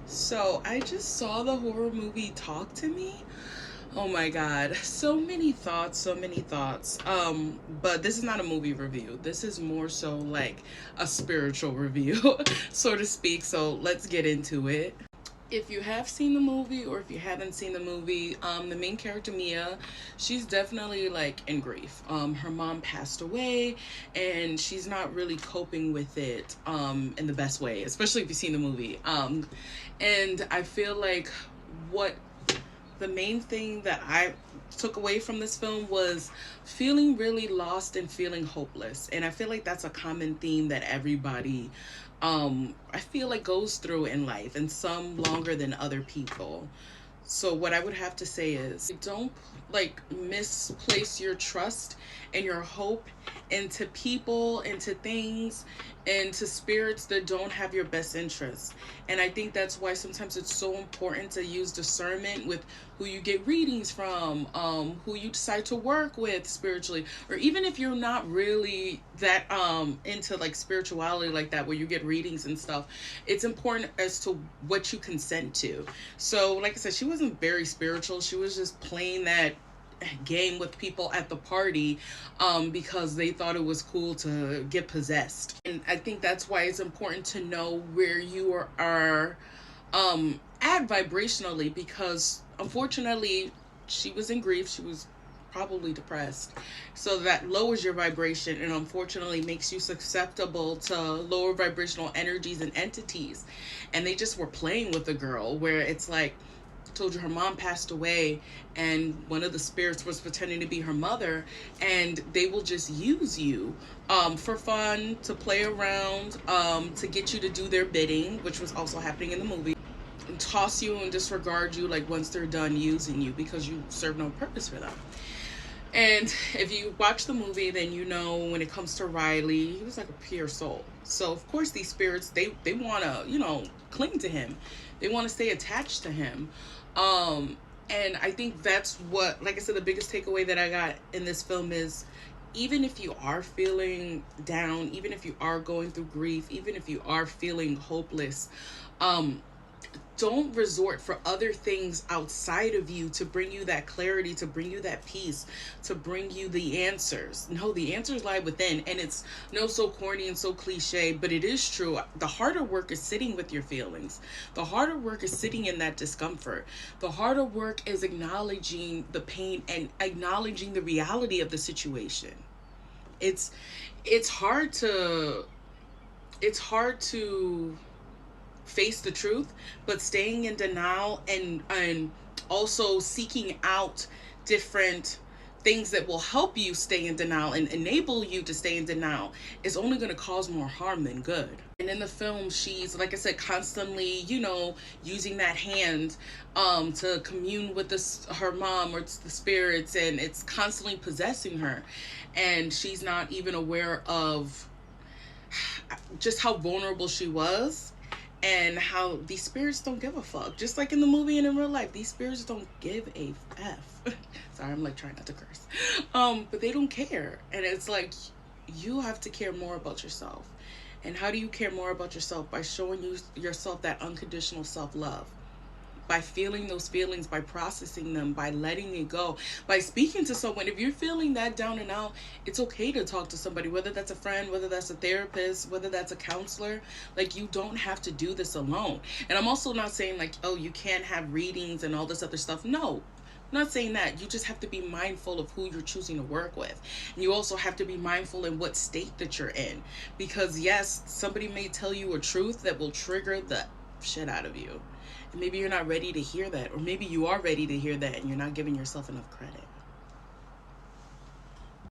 So I just saw the horror movie Talk to Me. Oh my god, so many thoughts, so many thoughts. But this is not a movie review. This is more so like a spiritual review, so to speak. So let's get into it. If you have seen the movie or if you haven't seen the movie, the main character Mia, she's definitely like in grief. Her mom passed away and she's not really coping with it in the best way, especially if you've seen the movie. And I feel like what the main thing that I took away from this film was feeling really lost and feeling hopeless. And I feel like that's a common theme that everybody I feel like goes through in life, and some longer than other people. So what I would have to say is don't like misplace your trust and your hope into people, into things, into spirits that don't have your best interests. And I think that's why sometimes it's so important to use discernment with who you get readings from, who you decide to work with spiritually, or even if you're not really that into like spirituality like that, where you get readings and stuff. It's important as to what you consent to. So like I said, she wasn't very spiritual. She was just playing that game with people at the party because they thought it was cool to get possessed. And I think that's why it's important to know where you are at vibrationally, because unfortunately she was in grief. She was probably depressed, so that lowers your vibration and unfortunately makes you susceptible to lower vibrational energies and entities. And they just were playing with the girl, where it's like, told you her mom passed away and one of the spirits was pretending to be her mother, and they will just use you for fun, to play around, to get you to do their bidding, which was also happening in the movie, and toss you and disregard you like once they're done using you because you serve no purpose for them. And if you watch the movie, then you know when it comes to Riley, he was like a pure soul. So of course these spirits, they want to, cling to him. They want to stay attached to him. And I think that's what, like I said, the biggest takeaway that I got in this film is, even if you are feeling down, even if you are going through grief, even if you are feeling hopeless, don't resort for other things outside of you to bring you that clarity, to bring you that peace, to bring you the answers. No, the answers lie within. And it's so corny and so cliche, but it is true. The harder work is sitting with your feelings. The harder work is sitting in that discomfort. The harder work is acknowledging the pain and acknowledging the reality of the situation. It's hard to face the truth, but staying in denial and also seeking out different things that will help you stay in denial and enable you to stay in denial is only going to cause more harm than good. And in the film, she's, like I said, constantly, using that hand to commune with her mom or the spirits, and it's constantly possessing her, and she's not even aware of just how vulnerable she was, and how these spirits don't give a fuck. Just like in the movie and in real life, these spirits don't give a F. Sorry, I'm like trying not to curse. But they don't care. And it's like, you have to care more about yourself. And how do you care more about yourself? By showing yourself that unconditional self-love. By feeling those feelings, by processing them, by letting it go, by speaking to someone. If you're feeling that down and out, it's okay to talk to somebody, whether that's a friend, whether that's a therapist, whether that's a counselor. Like, you don't have to do this alone. And I'm also not saying like, oh, you can't have readings and all this other stuff. No, I'm not saying that. You just have to be mindful of who you're choosing to work with. And you also have to be mindful in what state that you're in. Because yes, somebody may tell you a truth that will trigger the shit out of you. And maybe you're not ready to hear that, or maybe you are ready to hear that and you're not giving yourself enough credit.